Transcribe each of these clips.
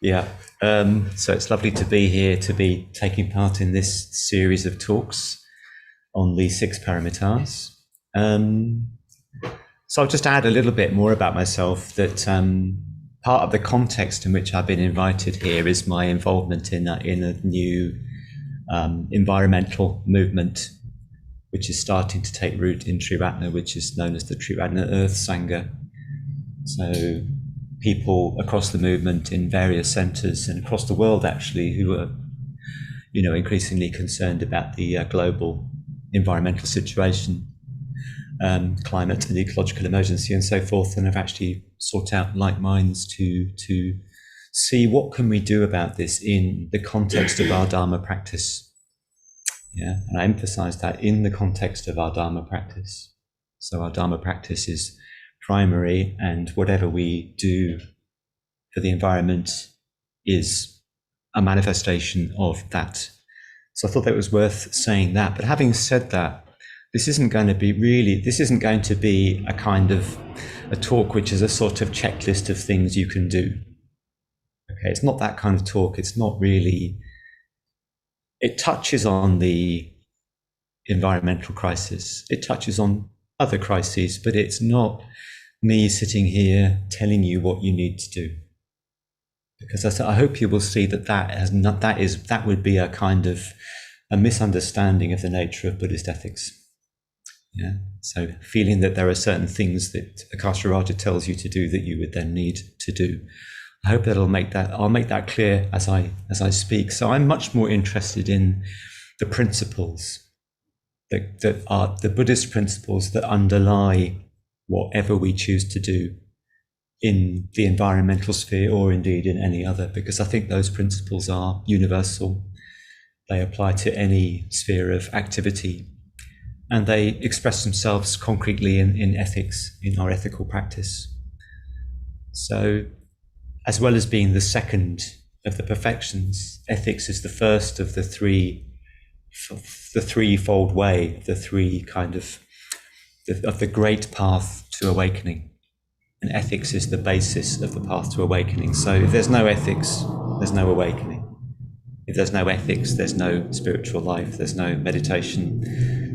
Yeah. So it's lovely to be here, to be taking part in this series of talks on the 6 Paramitas. So I'll just add a little bit more about myself, that part of the context in which I've been invited here is my involvement in a new environmental movement, which is starting to take root in Triratna, which is known as the Triratna Earth Sangha. So people across the movement in various centres and across the world, actually, who are, increasingly concerned about the global environmental situation, climate and ecological emergency and so forth, and have actually sought out like minds to see what can we do about this in the context of our Dharma practice. Yeah, and I emphasize that in the context of our Dharma practice. So our Dharma practice is primary, and whatever we do for the environment is a manifestation of that. So I thought that was worth saying that. But having said that, this isn't going to be a kind of a talk which is a sort of checklist of things you can do. Okay, it's not that kind of talk. It's not really. It touches on the environmental crisis. It touches on other crises, but it's not me sitting here telling you what you need to do. Because I hope you will see that would be a kind of a misunderstanding of the nature of Buddhist ethics. Yeah. So feeling that there are certain things that Akasharaja tells you to do that you would then need to do. I hope that I'll make that clear as I speak. So I'm much more interested in the principles that are the Buddhist principles that underlie whatever we choose to do in the environmental sphere, or indeed in any other, because I think those principles are universal. They apply to any sphere of activity, and they express themselves concretely in ethics, in our ethical practice. So, as well as being the second of the perfections, ethics is the first of the threefold way, the great path to awakening. And ethics is the basis of the path to awakening. So if there's no ethics, there's no awakening. If there's no ethics, there's no spiritual life, there's no meditation,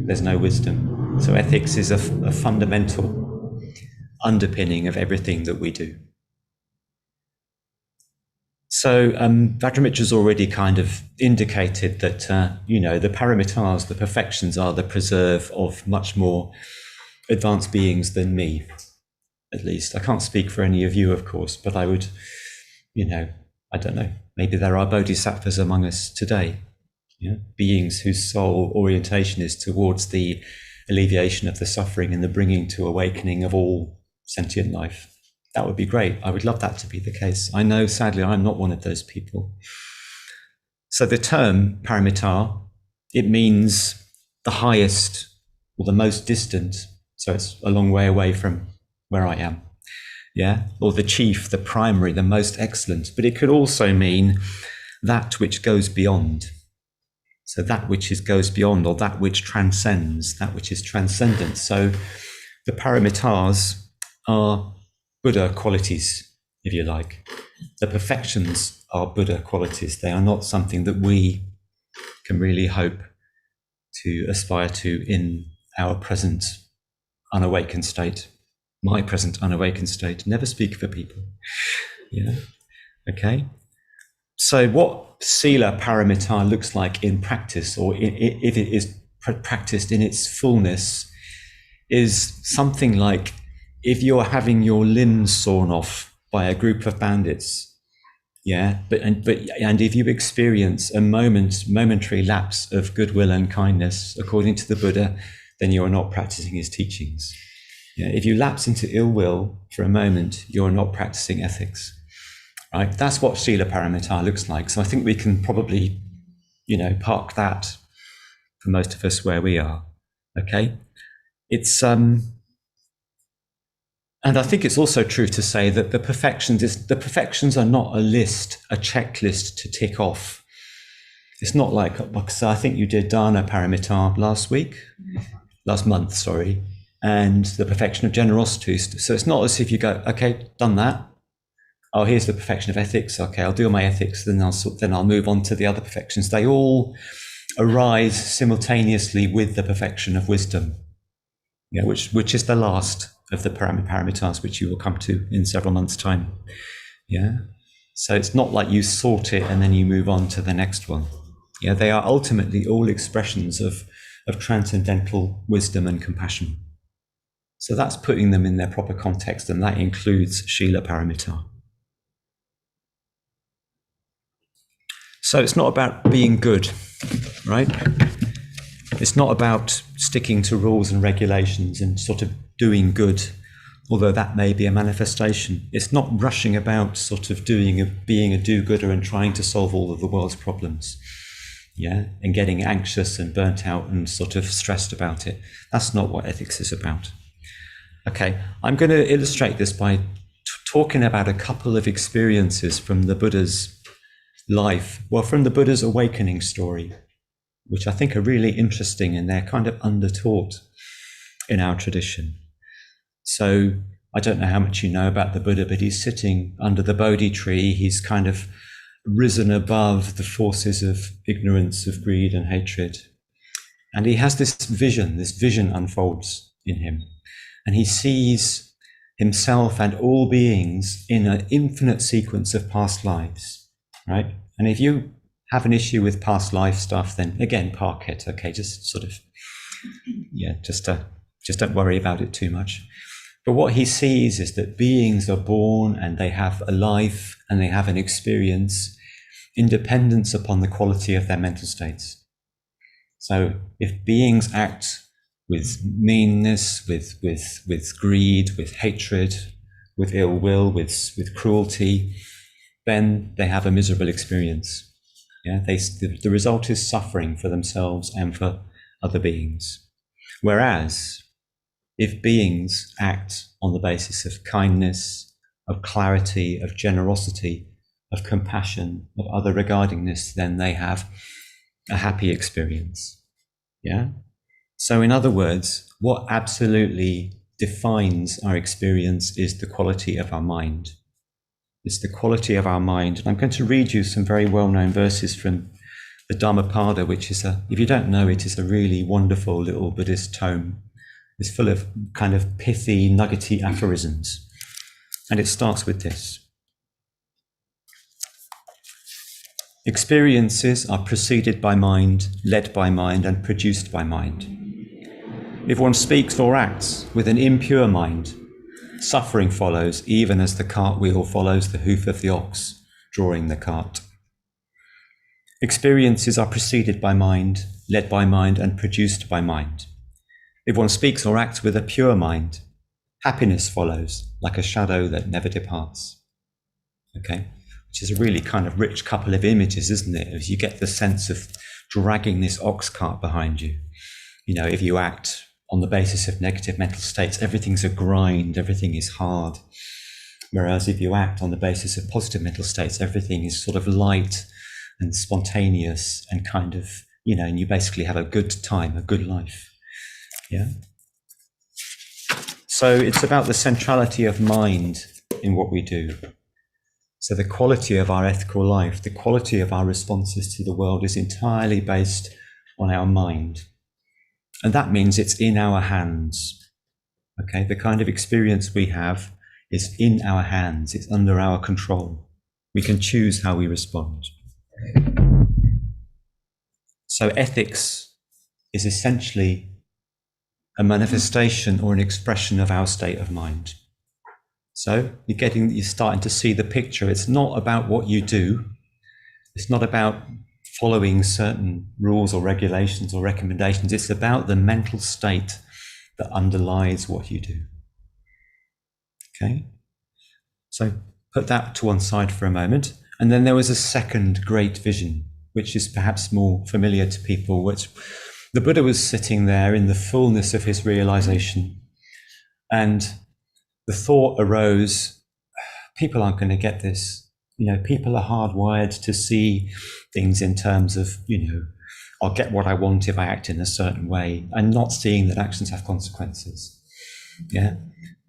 there's no wisdom. So ethics is a fundamental underpinning of everything that we do. So Vajramitra's already kind of indicated that, the paramitas, the perfections, are the preserve of much more advanced beings than me, at least. I can't speak for any of you, of course, but I would, I don't know, maybe there are bodhisattvas among us today, beings whose sole orientation is towards the alleviation of the suffering and the bringing to awakening of all sentient life. That would be great. I would love that to be the case. I know, sadly, I'm not one of those people. So the term paramita, it means the highest or the most distant. So it's a long way away from where I am. Yeah. Or the chief, the primary, the most excellent. But it could also mean that which goes beyond. So that which goes beyond, or that which transcends, that which is transcendent. So the paramitas are Buddha qualities, if you like. The perfections are Buddha qualities. They are not something that we can really hope to aspire to in our present unawakened state. My present unawakened state. Never speak for people. Yeah. Okay. So what Sila Paramita looks like in practice, or if it is practiced in its fullness, is something like if you're having your limbs sawn off by a group of bandits, and if you experience a momentary lapse of goodwill and kindness, according to the Buddha, then you are not practicing his teachings. If you lapse into ill will for a moment, you're not practicing ethics. Right? That's what Sila Paramita looks like. So I think we can probably, park that for most of us where we are. Okay, it's and I think it's also true to say that the perfections are not a checklist to tick off. It's not like, because I think you did Dana Paramita last month, and the perfection of generosity. So it's not as if you go, okay, done that, oh, here's the perfection of ethics. Okay, I'll do my ethics, then I'll move on to the other perfections. They all arise simultaneously with the perfection of wisdom, which is the last of the paramitas, which you will come to in several months' time. Yeah. So it's not like you sort it and then you move on to the next one. Yeah, they are ultimately all expressions of transcendental wisdom and compassion. So that's putting them in their proper context, and that includes Sila Paramita. So it's not about being good, right? It's not about sticking to rules and regulations and sort of doing good, although that may be a manifestation. It's not rushing about sort of being a do-gooder and trying to solve all of the world's problems, and getting anxious and burnt out and sort of stressed about it. That's not what ethics is about. Okay, I'm going to illustrate this by talking about a couple of experiences from the Buddha's life, from the Buddha's awakening story, which I think are really interesting, and they're kind of undertaught in our tradition. So I don't know how much you know about the Buddha, but he's sitting under the Bodhi tree. He's kind of risen above the forces of ignorance, of greed and hatred. And he has this vision unfolds in him. And he sees himself and all beings in an infinite sequence of past lives, right? And if you have an issue with past life stuff, then again, park it, okay? Just sort of, just don't worry about it too much. But what he sees is that beings are born and they have a life and they have an experience independent upon the quality of their mental states. So if beings act with meanness, with greed, with hatred, with ill will, with cruelty, then they have a miserable experience. The result is suffering for themselves and for other beings. Whereas if beings act on the basis of kindness, of clarity, of generosity, of compassion, of other regardingness, then they have a happy experience. So in other words, what absolutely defines our experience is the quality of our mind. It's the quality of our mind. And I'm going to read you some very well-known verses from the Dhammapada, which is if you don't know it, is a really wonderful little Buddhist tome. It's full of kind of pithy, nuggety aphorisms. And it starts with this. Experiences are preceded by mind, led by mind, and produced by mind. If one speaks or acts with an impure mind, suffering follows, even as the cartwheel follows the hoof of the ox, drawing the cart. Experiences are preceded by mind, led by mind, and produced by mind. If one speaks or acts with a pure mind, happiness follows, like a shadow that never departs. Okay? Which is a really kind of rich couple of images, isn't it? As you get the sense of dragging this ox cart behind you. If you act on the basis of negative mental states, everything's a grind, everything is hard. Whereas if you act on the basis of positive mental states, everything is sort of light and spontaneous and kind of, and you basically have a good time, a good life. So it's about the centrality of mind in what we do. So the quality of our ethical life, the quality of our responses to the world is entirely based on our mind. And that means it's in our hands. Okay, the kind of experience we have is in our hands. It's under our control. We can choose how we respond. So ethics is essentially a manifestation or an expression of our state of mind. So you're starting to see the picture. It's not about what you do. It's not about following certain rules or regulations or recommendations. It's about the mental state that underlies what you do. Okay? So put that to one side for a moment. And then there was a second great vision, which is perhaps more familiar to people, which the Buddha was sitting there in the fullness of his realization. And the thought arose, people aren't going to get this. People are hardwired to see things in terms of, I'll get what I want if I act in a certain way, and not seeing that actions have consequences.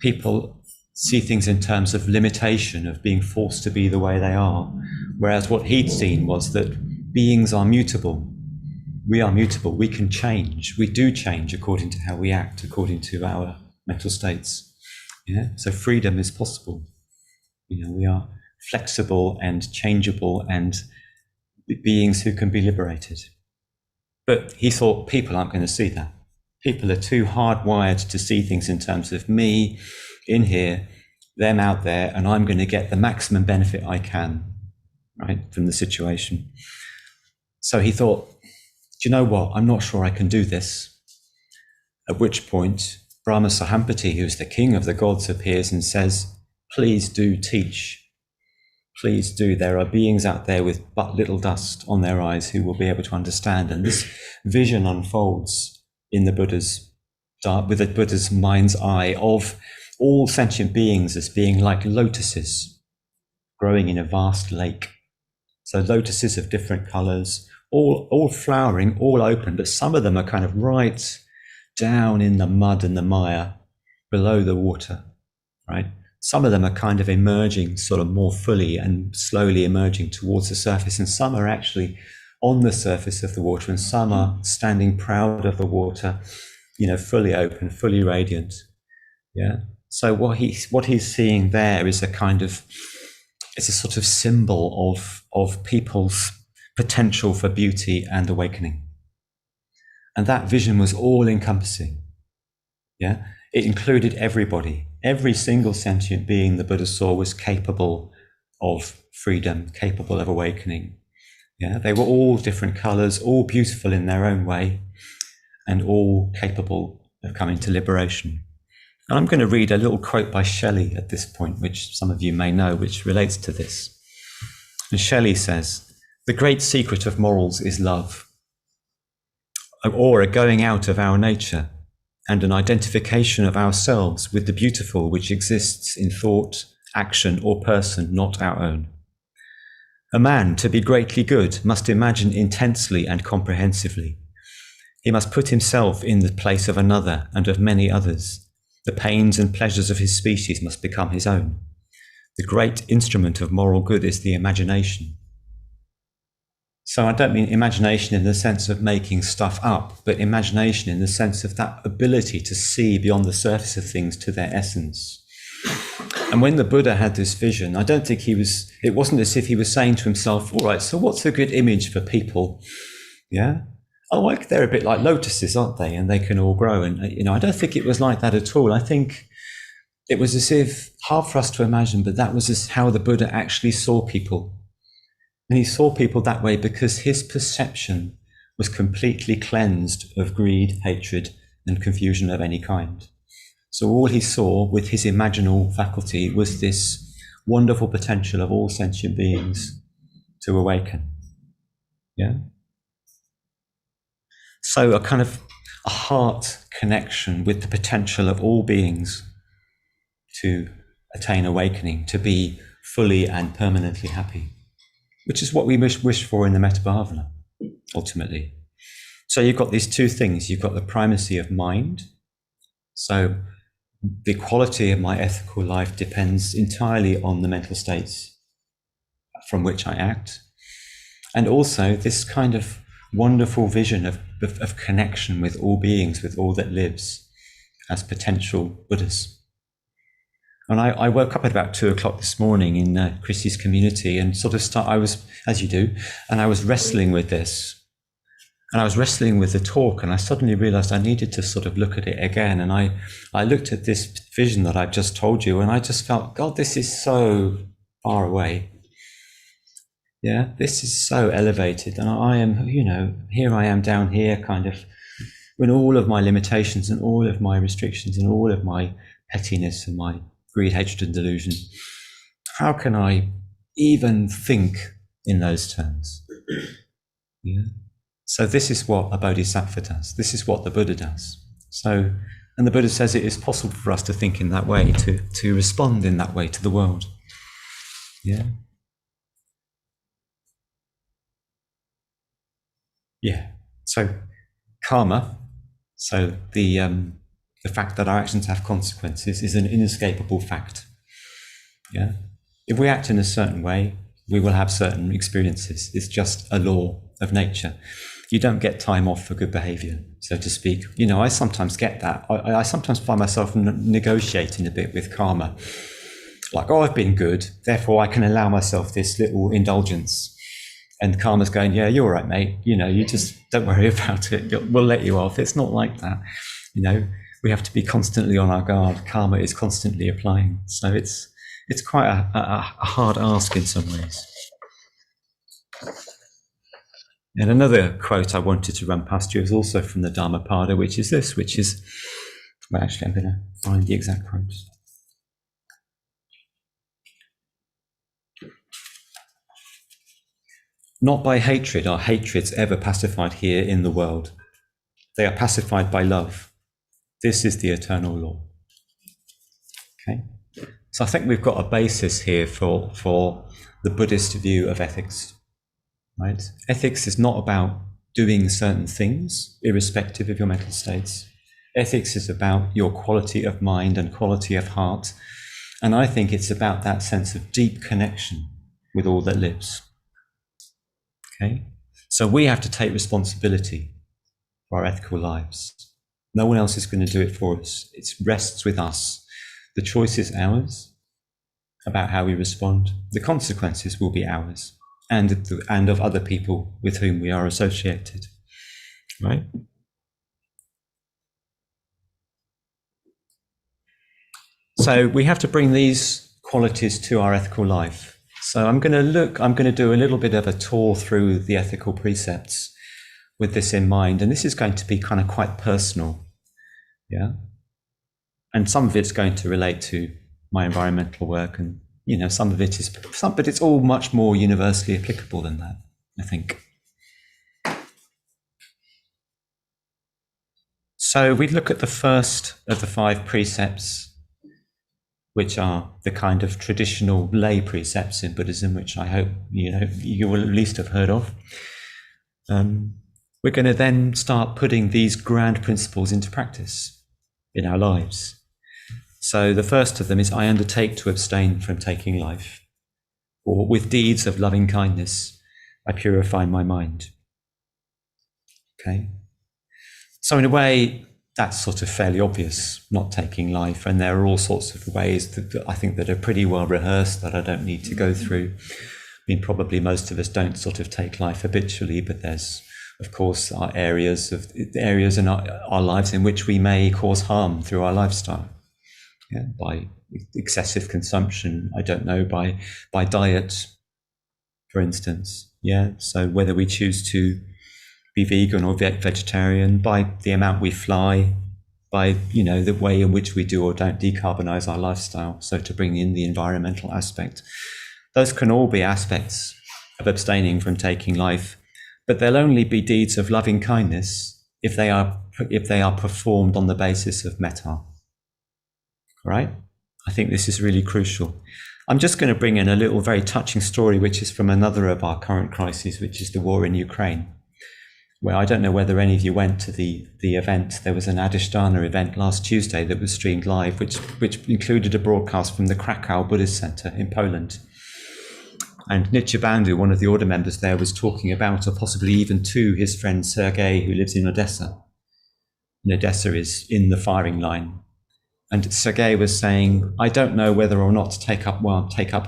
People see things in terms of limitation, of being forced to be the way they are. Whereas what he'd seen was that beings are mutable. We are mutable. We can change. We do change according to how we act, according to our mental states. Yeah? So freedom is possible. We are flexible and changeable and beings who can be liberated. But he thought people aren't going to see that. People are too hardwired to see things in terms of me in here, them out there, and I'm going to get the maximum benefit I can, right, from the situation. So he thought, do you know what? I'm not sure I can do this. At which point, Brahma Sahampati, who's the king of the gods, appears and says, please do teach. Please do. There are beings out there with but little dust on their eyes who will be able to understand. And this vision unfolds in the Buddha's with the Buddha's mind's eye of all sentient beings as being like lotuses growing in a vast lake. So lotuses of different colors, all flowering, all open, but some of them are kind of right down in the mud and the mire below the water, right? Some of them are kind of emerging sort of more fully and slowly emerging towards the surface, and some are actually on the surface of the water, and some are standing proud of the water, fully open, fully radiant. Yeah. So what he's seeing there is it's a sort of symbol of people's potential for beauty and awakening. And that vision was all encompassing. Yeah. It included everybody. Every single sentient being the Buddha saw was capable of freedom, capable of awakening. Yeah, they were all different colors, all beautiful in their own way, and all capable of coming to liberation. And I'm going to read a little quote by Shelley at this point, which some of you may know, which relates to this. And Shelley says, "The great secret of morals is love, or a going out of our nature, and an identification of ourselves with the beautiful which exists in thought, action, or person not our own. A man, to be greatly good, must imagine intensely and comprehensively. He must put himself in the place of another and of many others. The pains and pleasures of his species must become his own. The great instrument of moral good is the imagination." So I don't mean imagination in the sense of making stuff up, but imagination in the sense of that ability to see beyond the surface of things to their essence. And when the Buddha had this vision, I don't think it wasn't as if he was saying to himself, all right, so what's a good image for people? Yeah. Oh, like they're a bit like lotuses, aren't they? And they can all grow. And, I don't think it was like that at all. I think it was as if, hard for us to imagine, but that was just how the Buddha actually saw people. And he saw people that way because his perception was completely cleansed of greed, hatred, and confusion of any kind. So all he saw with his imaginal faculty was this wonderful potential of all sentient beings to awaken. Yeah? So a kind of a heart connection with the potential of all beings to attain awakening, to be fully and permanently happy, which is what we wish for in the Metta Bhavana, ultimately. So you've got these two things. You've got the primacy of mind. So the quality of my ethical life depends entirely on the mental states from which I act. And also this kind of wonderful vision of connection with all beings, with all that lives, as potential Buddhas. And I woke up at about 2:00 this morning in Chrissy's community and I was, as you do, and I was wrestling with this. And I was wrestling with the talk, and I suddenly realized I needed to sort of look at it again. And I looked at this vision that I've just told you, and I just felt, God, this is so far away. Yeah, this is so elevated. And I am, here I am down here, kind of, with all of my limitations and all of my restrictions and all of my pettiness and my greed, hatred, and delusion. How can I even think in those terms? Yeah. So this is what a bodhisattva does. This is what the Buddha does. So, and the Buddha says it is possible for us to think in that way, to respond in that way to the world. Yeah. Yeah. So karma, so the fact that our actions have consequences is an inescapable fact. Yeah. If we act in a certain way, we will have certain experiences. It's just a law of nature. You don't get time off for good behavior, so to speak. You know, I sometimes get that. I sometimes find myself negotiating a bit with karma. Like, oh, I've been good, therefore I can allow myself this little indulgence. And karma's going, yeah, you're all right, mate. You know, you just don't worry about it. We'll let you off. It's not like that. You know, we have to be constantly on our guard. Karma is constantly applying. So it's quite a hard ask in some ways. And another quote I wanted to run past you is also from the Dhammapada, which is this, which is, well, actually, I'm going to find the exact quote. Not by hatred are hatreds ever pacified here in the world. They are pacified by love. This is the eternal law. Okay, so I think we've got a basis here for the Buddhist view of ethics. Right? Ethics is not about doing certain things, irrespective of your mental states. Ethics is about your quality of mind and quality of heart. And I think it's about that sense of deep connection with all that lives. Okay? So we have to take responsibility for our ethical lives. No one else is going to do it for us. It rests with us. The choice is ours about how we respond. The consequences will be ours. And of other people with whom we are associated, right? So we have to bring these qualities to our ethical life. So I'm going to do a little bit of a tour through the ethical precepts with this in mind, and this is going to be kind of quite personal, yeah? And some of it's going to relate to my environmental work, and you know, some of it is, but it's all much more universally applicable than that, I think. So we look at the first of the 5 precepts, which are the kind of traditional lay precepts in Buddhism, which I hope you will at least have heard of. We're going to then start putting these grand principles into practice in our lives. So the first of them is, I undertake to abstain from taking life, or with deeds of loving kindness, I purify my mind. Okay. So in a way, that's sort of fairly obvious, not taking life. And there are all sorts of ways that I think that are pretty well rehearsed that I don't need to go through. I mean, probably most of us don't sort of take life habitually, but there's, of course, areas in our lives in which we may cause harm through our lifestyle. Yeah, by excessive consumption, I don't know, by diet, for instance. Yeah, so whether we choose to be vegan or vegetarian, by the amount we fly, by the way in which we do or don't decarbonize our lifestyle. So to bring in the environmental aspect, those can all be aspects of abstaining from taking life, but they'll only be deeds of loving kindness if they are performed on the basis of metta. Right? I think this is really crucial. I'm just going to bring in a little very touching story, which is from another of our current crises, which is the war in Ukraine, where I don't know whether any of you went to the event. There was an Adhisthana event last Tuesday that was streamed live, which included a broadcast from the Krakow Buddhist Center in Poland. And Nityabandhu, one of the order members there, was talking about, or possibly even to, his friend Sergei, who lives in Odessa. And Odessa is in the firing line. And Sergei was saying, I don't know whether or not to take up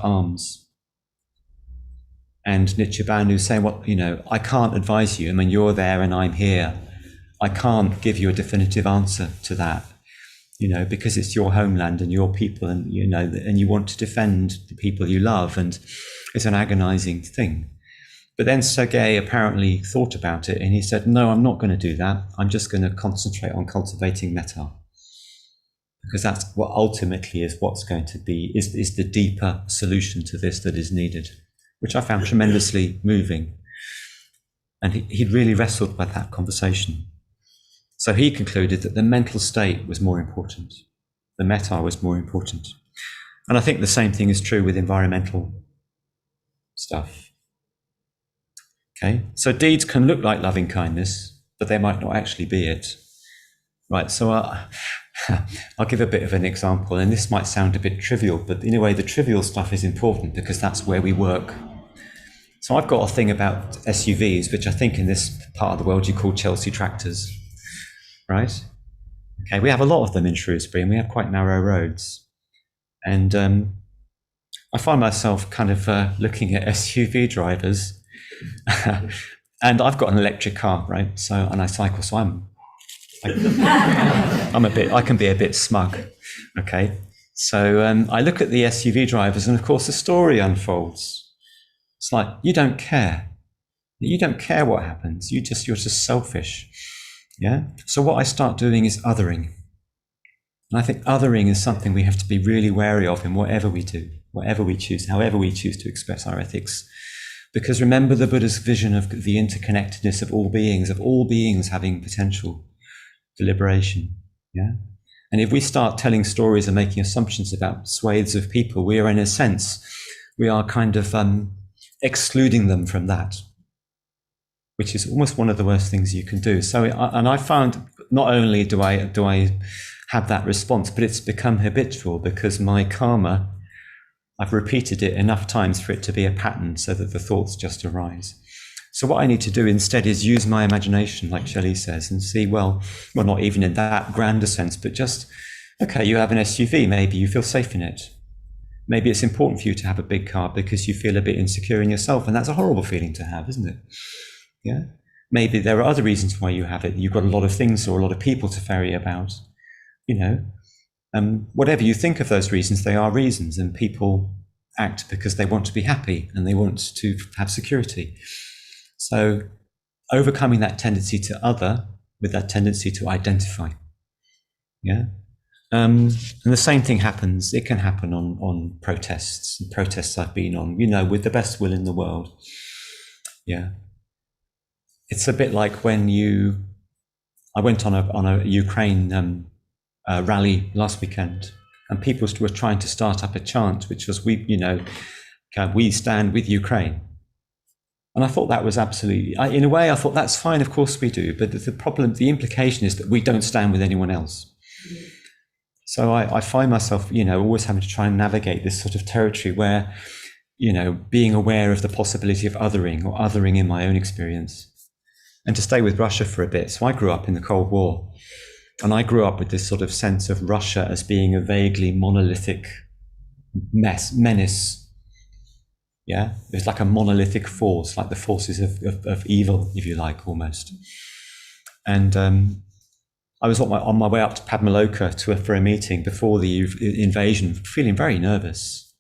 arms. And Nityabandhu saying, well, I can't advise you. I mean, you're there and I'm here. I can't give you a definitive answer to that, because it's your homeland and your people, and and you want to defend the people you love, and it's an agonizing thing. But then Sergei apparently thought about it, and he said, no, I'm not going to do that. I'm just going to concentrate on cultivating metta. Because that's what ultimately is what's going to be, is the deeper solution to this that is needed, which I found tremendously moving. And he'd really wrestled with that conversation. So he concluded that the mental state was more important. The metta was more important. And I think the same thing is true with environmental stuff. Okay, so deeds can look like loving kindness, but they might not actually be it. Right, so I'll give a bit of an example, and this might sound a bit trivial, but in a way the trivial stuff is important because that's where we work. So I've got a thing about SUVs, which I think in this part of the world you call Chelsea tractors, right? Okay, we have a lot of them in Shrewsbury and we have quite narrow roads. And I find myself kind of looking at SUV drivers and I've got an electric car, right? So, and I cycle, so I can be a bit smug, okay? So I look at the SUV drivers and of course the story unfolds. It's like, you don't care. You don't care what happens. You're just selfish, yeah? So what I start doing is othering. And I think othering is something we have to be really wary of in whatever we do, whatever we choose, however we choose to express our ethics. Because remember the Buddha's vision of the interconnectedness of all beings having potential for liberation, yeah? And if we start telling stories and making assumptions about swathes of people, we are in a sense, we are kind of excluding them from that, which is almost one of the worst things you can do. So, and I found not only do I have that response, but it's become habitual because my karma, I've repeated it enough times for it to be a pattern so that the thoughts just arise. So what I need to do instead is use my imagination, like Shelley says, and see, well, not even in that grander sense, but just, okay, you have an SUV, maybe you feel safe in it. Maybe it's important for you to have a big car because you feel a bit insecure in yourself, and that's a horrible feeling to have, isn't it? Yeah. Maybe there are other reasons why you have it. You've got a lot of things or a lot of people to ferry about, you know. Whatever you think of those reasons, they are reasons, and people act because they want to be happy and they want to have security. So overcoming that tendency to other with that tendency to identify. Yeah. And the same thing happens, it can happen on protests I've been on, you know, with the best will in the world. Yeah. It's a bit like when I went on a Ukraine rally last weekend, and people were trying to start up a chant, which was, we stand with Ukraine. And I thought that was absolutely, in a way, I thought that's fine, of course we do, but the problem, the implication is that we don't stand with anyone else. So I find myself, always having to try and navigate this sort of territory where, being aware of the possibility of othering or othering in my own experience. And to stay with Russia for a bit, so I grew up in the Cold War, and I grew up with this sort of sense of Russia as being a vaguely monolithic menace. Yeah, it's like a monolithic force, like the forces of evil, if you like, almost. And I was on my way up to Padmaloka for a meeting before the invasion, feeling very nervous.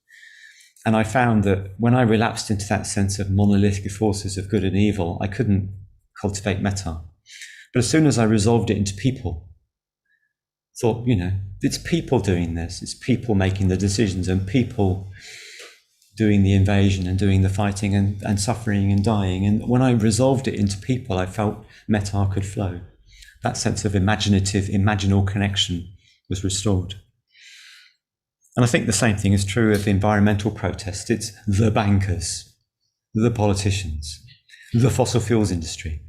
And I found that when I relapsed into that sense of monolithic forces of good and evil, I couldn't cultivate metta. But as soon as I resolved it into people, thought, it's people doing this, it's people making the decisions and people doing the invasion and doing the fighting and suffering and dying. And when I resolved it into people, I felt metta could flow. That sense of imaginal connection was restored. And I think the same thing is true of environmental protest. It's the bankers, the politicians, the fossil fuels industry,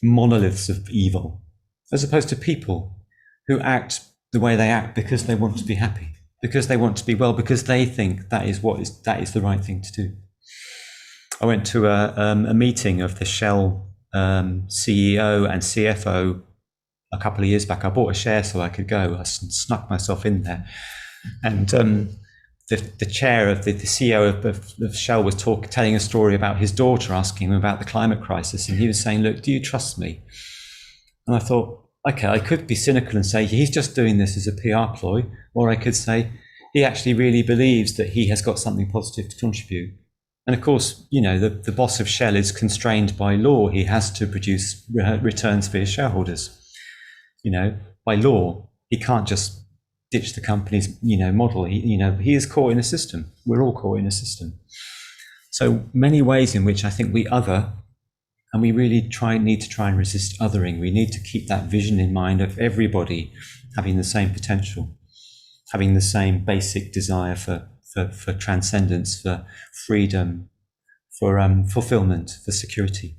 monoliths of evil, as opposed to people who act the way they act because they want to be happy, because they want to be well, because they think that is the right thing to do. I went to a meeting of the Shell CEO and CFO a couple of years back. I bought a share so I could go. I snuck myself in there, and the chair of the CEO of Shell was telling a story about his daughter, asking him about the climate crisis, and he was saying, "Look, do you trust me?" And I thought, okay, I could be cynical and say he's just doing this as a PR ploy, or I could say he actually really believes that he has got something positive to contribute. And of course, the boss of Shell is constrained by law. He has to produce returns for his shareholders. By law, he can't just ditch the company's, model. He is caught in a system. We're all caught in a system. So many ways in which I think we other, and we really need to try and resist othering. We need to keep that vision in mind of everybody having the same potential, having the same basic desire for transcendence, for freedom, for fulfillment, for security.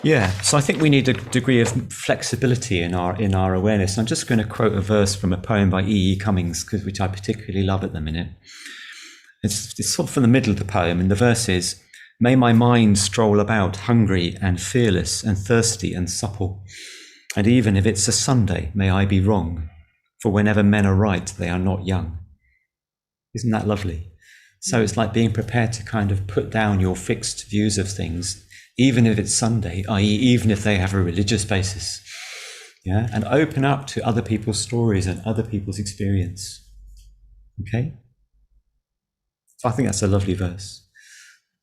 Yeah, so I think we need a degree of flexibility in our awareness. I'm just going to quote a verse from a poem by E. E. Cummings, which I particularly love at the minute. It's sort of from the middle of the poem, and the verse is, "May my mind stroll about hungry and fearless and thirsty and supple, and even if it's a Sunday, may I be wrong, for whenever men are right, they are not young." Isn't that lovely? So it's like being prepared to kind of put down your fixed views of things, even if it's Sunday, i.e. even if they have a religious basis, yeah, and open up to other people's stories and other people's experience. Okay? So I think that's a lovely verse.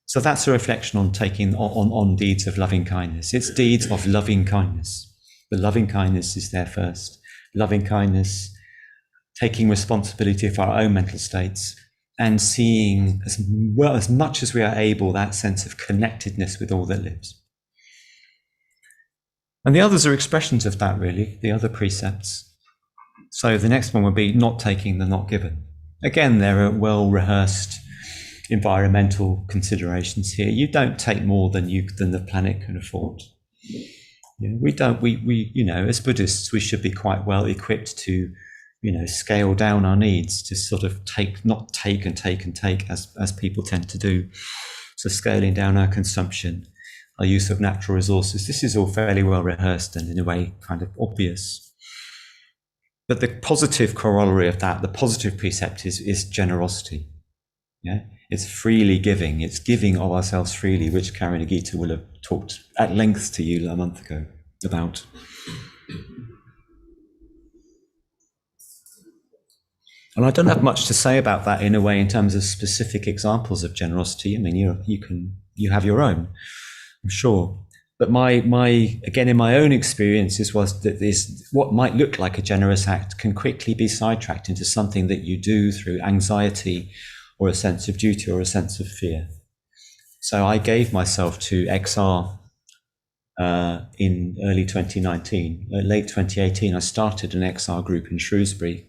So that's a reflection on taking on deeds of loving kindness. It's deeds of loving kindness. The loving kindness is there first. Loving kindness, taking responsibility for our own mental states, and seeing as well as much as we are able that sense of connectedness with all that lives. And the others are expressions of that, really, the other precepts. So the next one would be not taking the not given. Again, there are well-rehearsed environmental considerations here. You don't take more than the planet can afford. We as Buddhists, we should be quite well equipped to, scale down our needs, to sort of not take as people tend to do. So scaling down our consumption, our use of natural resources. This is all fairly well rehearsed and in a way kind of obvious. But the positive corollary of that, the positive precept is generosity. Yeah, it's freely giving. It's giving of ourselves freely, which Karen Agita will have talked at length to you a month ago about. And I don't have much to say about that in a way in terms of specific examples of generosity. I mean, you have your own, I'm sure. But my again, in my own experiences was that what might look like a generous act can quickly be sidetracked into something that you do through anxiety or a sense of duty or a sense of fear. So I gave myself to XR in early 2019. Late 2018, I started an XR group in Shrewsbury,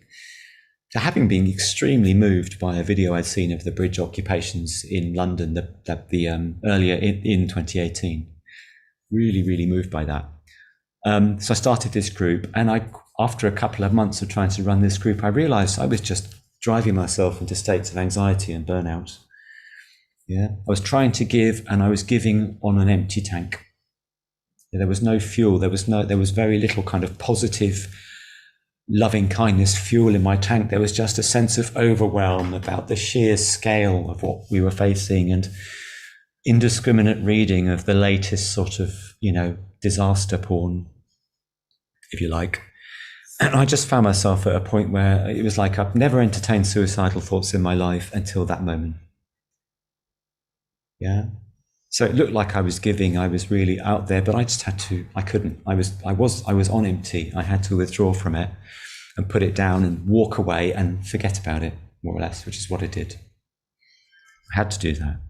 to having been extremely moved by a video I'd seen of the bridge occupations in London earlier in 2018. Really, really moved by that. So I started this group, and after a couple of months of trying to run this group, I realized I was just driving myself into states of anxiety and burnout. Yeah, I was trying to give, and I was giving on an empty tank. There was no fuel. There was very little kind of positive, loving kindness fuel in my tank. There was just a sense of overwhelm about the sheer scale of what we were facing, and indiscriminate reading of the latest sort of, disaster porn, if you like. And I just found myself at a point where it was like I've never entertained suicidal thoughts in my life until that moment. Yeah. So it looked like I was giving, I was really out there, but I just I couldn't. I was on empty. I had to withdraw from it and put it down and walk away and forget about it, more or less, which is what I did. I had to do that.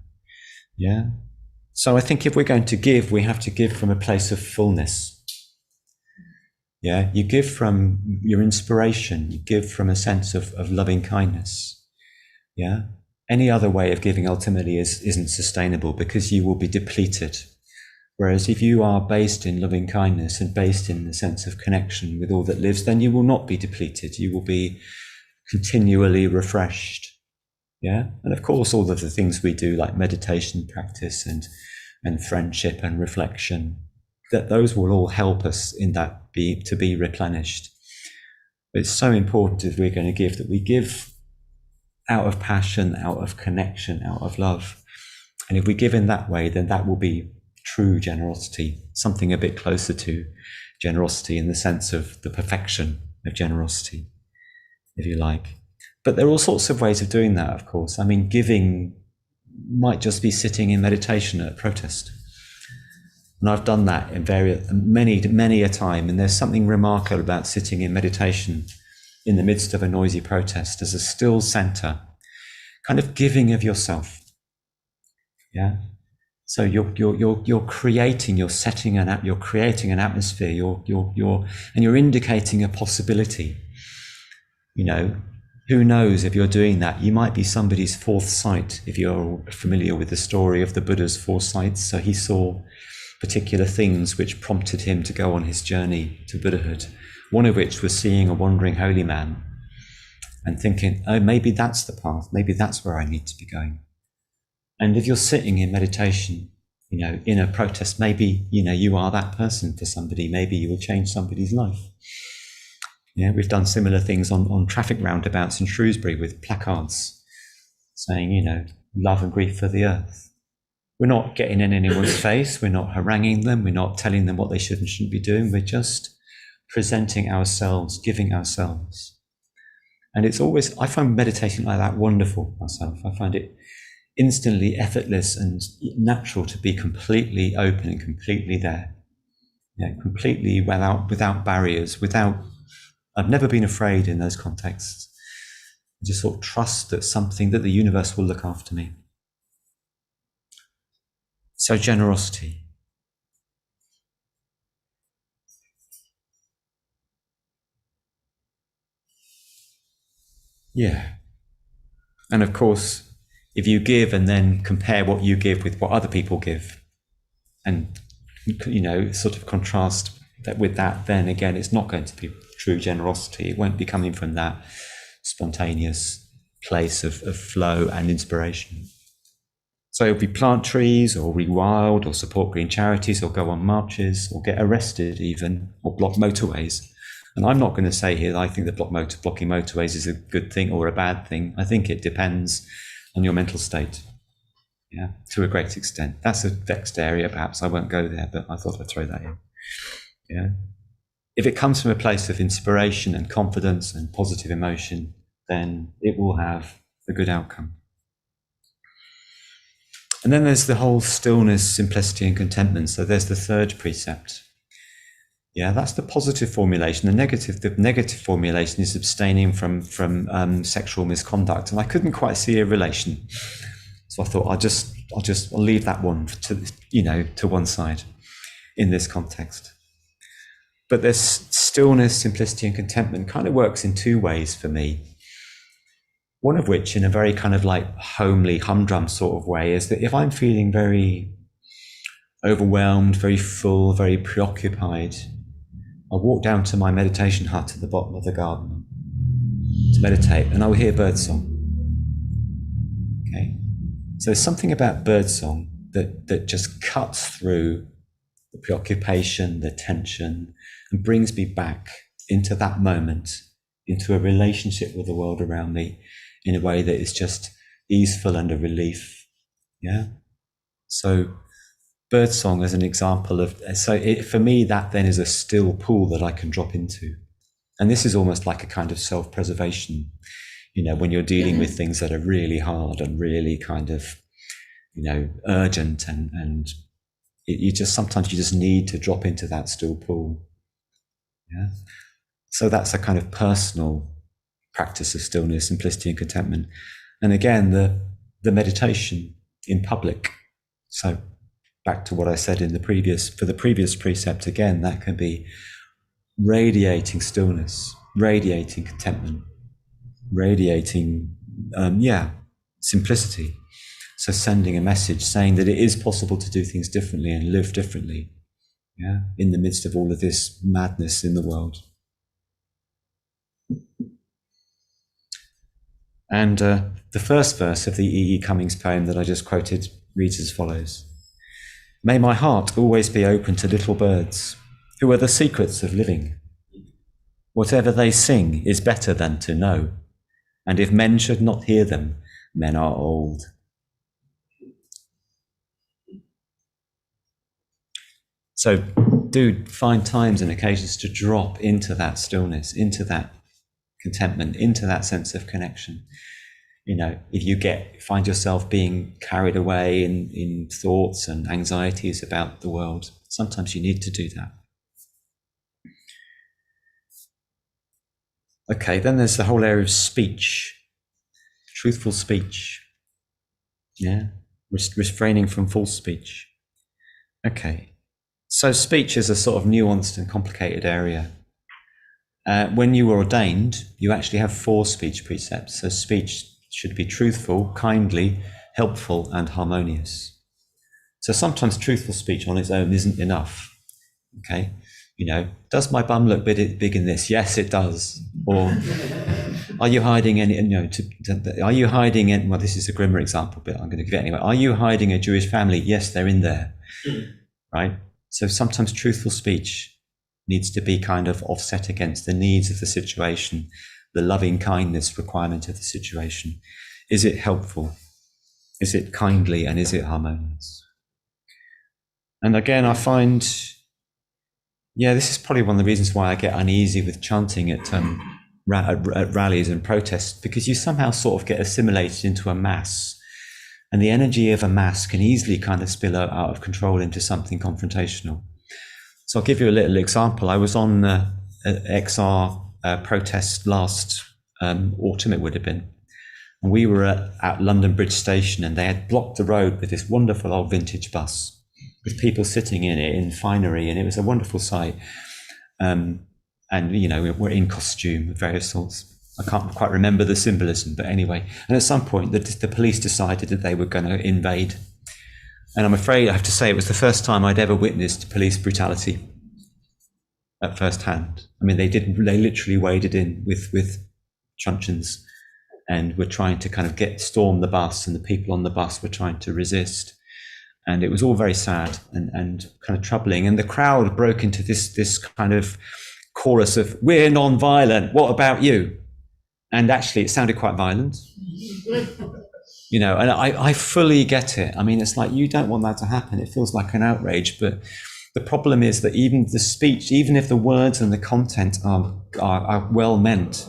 Yeah. So I think if we're going to give, we have to give from a place of fullness. Yeah, you give from your inspiration, you give from a sense of loving kindness. Yeah, any other way of giving ultimately isn't sustainable, because you will be depleted. Whereas if you are based in loving kindness and based in the sense of connection with all that lives, then you will not be depleted. You will be continually refreshed. Yeah, and of course all of the things we do, like meditation practice and friendship and reflection, that those will all help us in that to be replenished. But it's so important, if we're going to give, that we give out of passion, out of connection, out of love. And if we give in that way, then that will be true generosity, something a bit closer to generosity in the sense of the perfection of generosity, if you like. But there are all sorts of ways of doing that, of course. I mean, giving might just be sitting in meditation at a protest. And I've done that in many a time. And there's something remarkable about sitting in meditation in the midst of a noisy protest as a still center, kind of giving of yourself. Yeah. So you're creating, you're creating an atmosphere. You're indicating a possibility. Who knows, if you're doing that, you might be somebody's fourth sight, if you're familiar with the story of the Buddha's four sights. So he saw particular things which prompted him to go on his journey to Buddhahood. One of which was seeing a wandering holy man and thinking, oh, maybe that's the path, maybe that's where I need to be going. And if you're sitting in meditation, in a protest, maybe, you are that person for somebody, maybe you will change somebody's life. Yeah, we've done similar things on traffic roundabouts in Shrewsbury with placards saying, love and grief for the earth. We're not getting in anyone's face, we're not haranguing them, we're not telling them what they should and shouldn't be doing, we're just presenting ourselves, giving ourselves. And it's always, I find meditating like that wonderful myself. I find it instantly effortless and natural to be completely open and completely there. Completely without barriers, I've never been afraid in those contexts. I just sort of trust that the universe will look after me. So generosity. Yeah. And of course, if you give and then compare what you give with what other people give, and sort of contrast that with that, then again, it's not going to be true generosity. It won't be coming from that spontaneous place of flow and inspiration. So if we plant trees or rewild or support green charities or go on marches or get arrested even or block motorways. And I'm not going to say here that I think that blocking motorways is a good thing or a bad thing. I think it depends on your mental state, to a great extent. That's a vexed area, perhaps I won't go there, but I thought I'd throw that in. If it comes from a place of inspiration and confidence and positive emotion, then it will have a good outcome. And then there's the whole stillness, simplicity and contentment. So there's the third precept. That's the positive formulation. The negative formulation is abstaining from sexual misconduct. And I couldn't quite see a relation. So I thought I'll leave that one to one side in this context. But this stillness, simplicity and contentment kind of works in two ways for me. One of which, in a very kind of like homely, humdrum sort of way, is that if I'm feeling very overwhelmed, very full, very preoccupied, I'll walk down to my meditation hut at the bottom of the garden to meditate, and I'll hear birdsong. Okay? So there's something about birdsong that just cuts through the preoccupation, the tension, and brings me back into that moment, into a relationship with the world around me in a way that is just easeful and a relief. So birdsong as an example of, for me, that then is a still pool that I can drop into. And this is almost like a kind of self-preservation, when you're dealing with things that are really hard and really kind of, urgent and sometimes you just need to drop into that still pool. So that's a kind of personal practice of stillness, simplicity and contentment. And again, the meditation in public. So back to what I said for the previous precept, again, that can be radiating stillness, radiating contentment, radiating, simplicity. So sending a message saying that it is possible to do things differently and live differently, in the midst of all of this madness in the world. And the first verse of the E. E. Cummings poem that I just quoted reads as follows. May my heart always be open to little birds, who are the secrets of living. Whatever they sing is better than to know, and if men should not hear them, men are old. So do find times and occasions to drop into that stillness, into that contentment, into that sense of connection. If you find yourself being carried away in thoughts and anxieties about the world, sometimes you need to do that. Okay, then there's the whole area of speech, truthful speech, refraining from false speech. Okay, so speech is a sort of nuanced and complicated area. When you were ordained, you actually have 4 speech precepts. So speech should be truthful, kindly, helpful, and harmonious. So sometimes truthful speech on its own isn't enough. Okay, does my bum look big in this? Yes, it does. Or are you hiding any? Are you hiding it? Well, this is a grimmer example, but I'm going to give it anyway. Are you hiding a Jewish family? Yes, they're in there, right? So sometimes truthful speech needs to be kind of offset against the needs of the situation, the loving kindness requirement of the situation. Is it helpful? Is it kindly? And is it harmonious? And again, I find, this is probably one of the reasons why I get uneasy with chanting at rallies and protests, because you somehow sort of get assimilated into a mass, and the energy of a mass can easily kind of spill out of control into something confrontational. So I'll give you a little example. I was on an XR protest last autumn, it would have been, and we were at London Bridge Station, and they had blocked the road with this wonderful old vintage bus with people sitting in it in finery, and it was a wonderful sight. And we're in costume of various sorts. I can't quite remember the symbolism, but anyway. And at some point, the police decided that they were going to invade. And I'm afraid I have to say it was the first time I'd ever witnessed police brutality at first hand. I mean, they literally waded in with truncheons and were trying to kind of storm the bus, and the people on the bus were trying to resist. And it was all very sad and kind of troubling. And the crowd broke into this kind of chorus of, "We're non-violent, what about you?" And actually it sounded quite violent. And I fully get it. I mean, it's like, you don't want that to happen. It feels like an outrage. But the problem is that even the speech, even if the words and the content are well meant,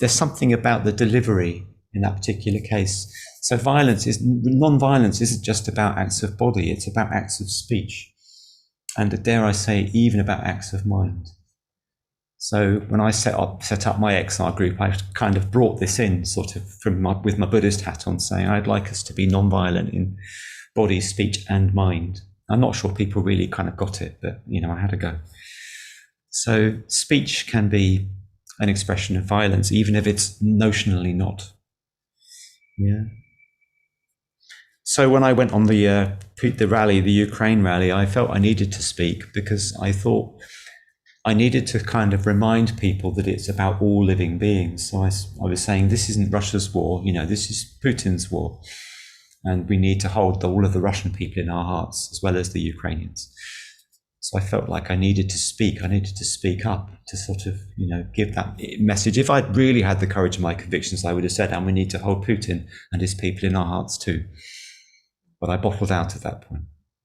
there's something about the delivery in that particular case. So non-violence isn't just about acts of body, it's about acts of speech. And dare I say, even about acts of mind. So when I set up my XR group, I kind of brought this in sort of with my Buddhist hat on, saying I'd like us to be non-violent in body, speech and mind. I'm not sure people really kind of got it, but I had a go. So speech can be an expression of violence, even if it's notionally not. Yeah. So when I went on the rally, the Ukraine rally, I felt I needed to speak, because I thought I needed to kind of remind people that it's about all living beings. So I was saying, this isn't Russia's war, this is Putin's war. And we need to hold all of the Russian people in our hearts, as well as the Ukrainians. So I felt like I needed to speak. I needed to speak up to sort of, give that message. If I'd really had the courage of my convictions, I would have said, and we need to hold Putin and his people in our hearts too. But I bottled out at that point,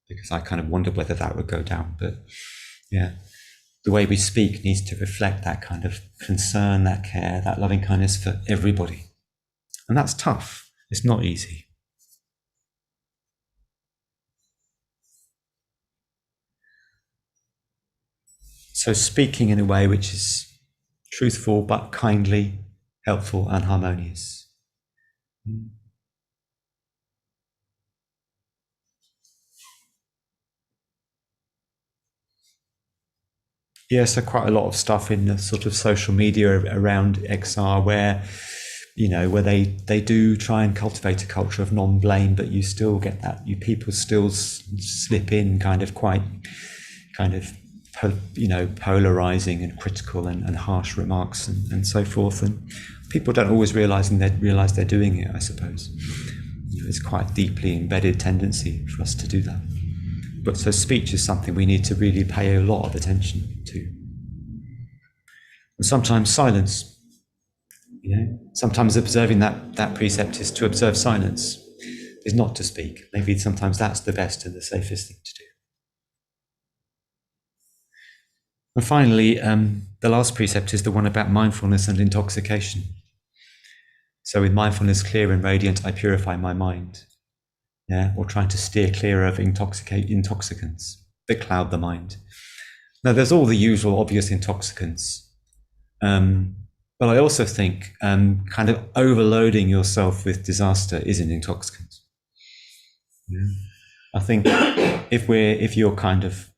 because I kind of wondered whether that would go down. But yeah, the way we speak needs to reflect that kind of concern, that care, that loving kindness for everybody. And that's tough. It's not easy. So speaking in a way which is truthful but kindly, helpful and harmonious. Yeah, so quite a lot of stuff in the sort of social media around XR where they do try and cultivate a culture of non-blame, but you still get that. People still slip in kind of quite kind of polarizing and critical and harsh remarks and so forth. And people don't always realize they're doing it, I suppose. It's quite a deeply embedded tendency for us to do that. But so speech is something we need to really pay a lot of attention to. And sometimes silence. Sometimes observing that precept is to observe silence, is not to speak. Maybe sometimes that's the best and the safest thing to do. And finally, the last precept is the one about mindfulness and intoxication. So with mindfulness clear and radiant, I purify my mind. Or trying to steer clear of intoxicants that cloud the mind. Now, there's all the usual obvious intoxicants. But I also think kind of overloading yourself with disaster is an intoxicant. I think if you're kind of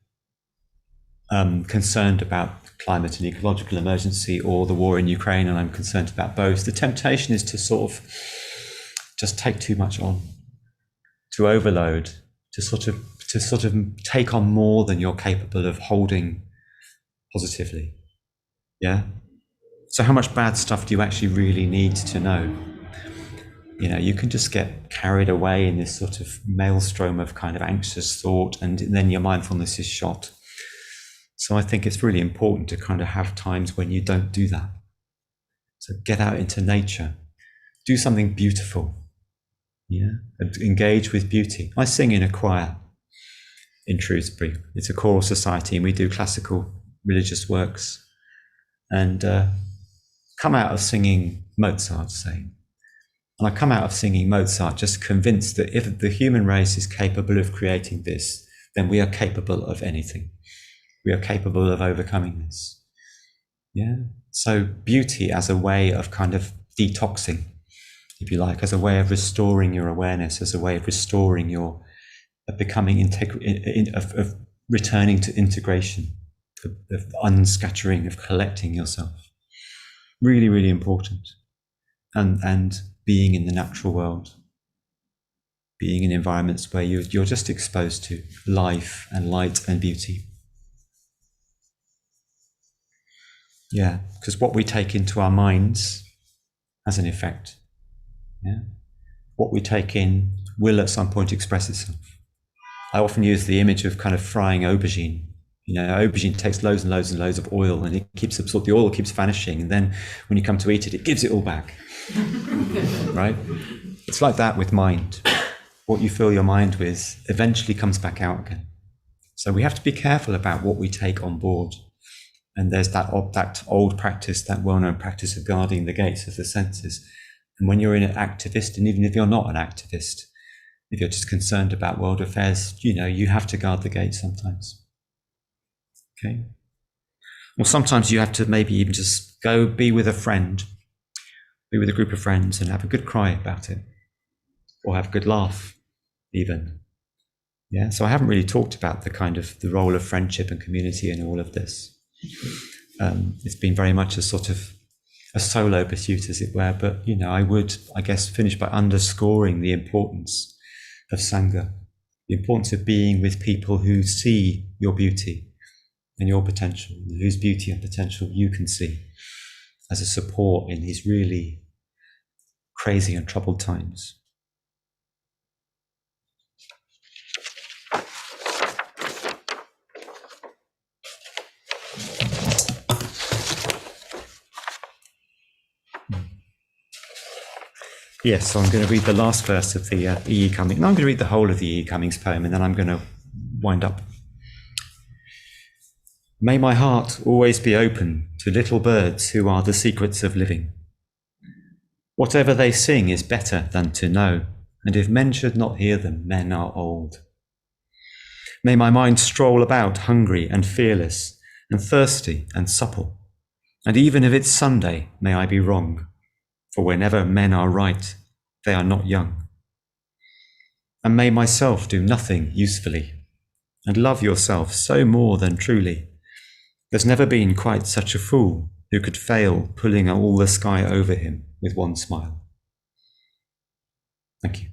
concerned about climate and ecological emergency or the war in Ukraine, and I'm concerned about both, the temptation is to sort of just take too much on. to overload, to sort of take on more than you're capable of holding positively. Yeah. So how much bad stuff do you actually really need to know? You can just get carried away in this sort of maelstrom of kind of anxious thought, and then your mindfulness is shot. So I think it's really important to kind of have times when you don't do that. So get out into nature, do something beautiful, engage with beauty. I sing in a choir in Shrewsbury. It's a choral society, and we do classical religious works. And come out of singing Mozart, say. And I come out of singing Mozart just convinced that if the human race is capable of creating this, then we are capable of anything. We are capable of overcoming this. Yeah. So beauty as a way of kind of detoxing, if you like, as a way of restoring your awareness, as a way of restoring your becoming of returning to integration, of unscattering, of collecting yourself. Really, really important. And being in the natural world, being in environments where you're just exposed to life and light and beauty. Yeah, because what we take into our minds has an effect. Yeah, what we take in will at some point express itself. I often use the image of kind of frying aubergine. Aubergine takes loads and loads and loads of oil, and it keeps absorbed. The oil keeps vanishing, and then when you come to eat it, it gives it all back. Right? It's like that with mind. What you fill your mind with eventually comes back out again. So we have to be careful about what we take on board. And there's that old practice, that well-known practice of guarding the gates of the senses. And when you're an activist, and even if you're not an activist, if you're just concerned about world affairs, you have to guard the gates sometimes. Okay? Or sometimes you have to maybe even just go be with a friend, be with a group of friends and have a good cry about it. Or have a good laugh, even. Yeah, so I haven't really talked about the role of friendship and community in all of this. It's been very much a sort of a solo pursuit, as it were, but I would, finish by underscoring the importance of Sangha, the importance of being with people who see your beauty and your potential, whose beauty and potential you can see as a support in these really crazy and troubled times. Yes, so I'm going to read the last verse of the E.E. Cummings. No, I'm going to read the whole of the E.E. Cummings poem, and then I'm going to wind up. May my heart always be open to little birds who are the secrets of living. Whatever they sing is better than to know, and if men should not hear them, men are old. May my mind stroll about hungry and fearless, and thirsty and supple, and even if it's Sunday, may I be wrong. For whenever men are right, they are not young. And may myself do nothing usefully, and love yourself so more than truly. There's never been quite such a fool who could fail pulling all the sky over him with one smile. Thank you.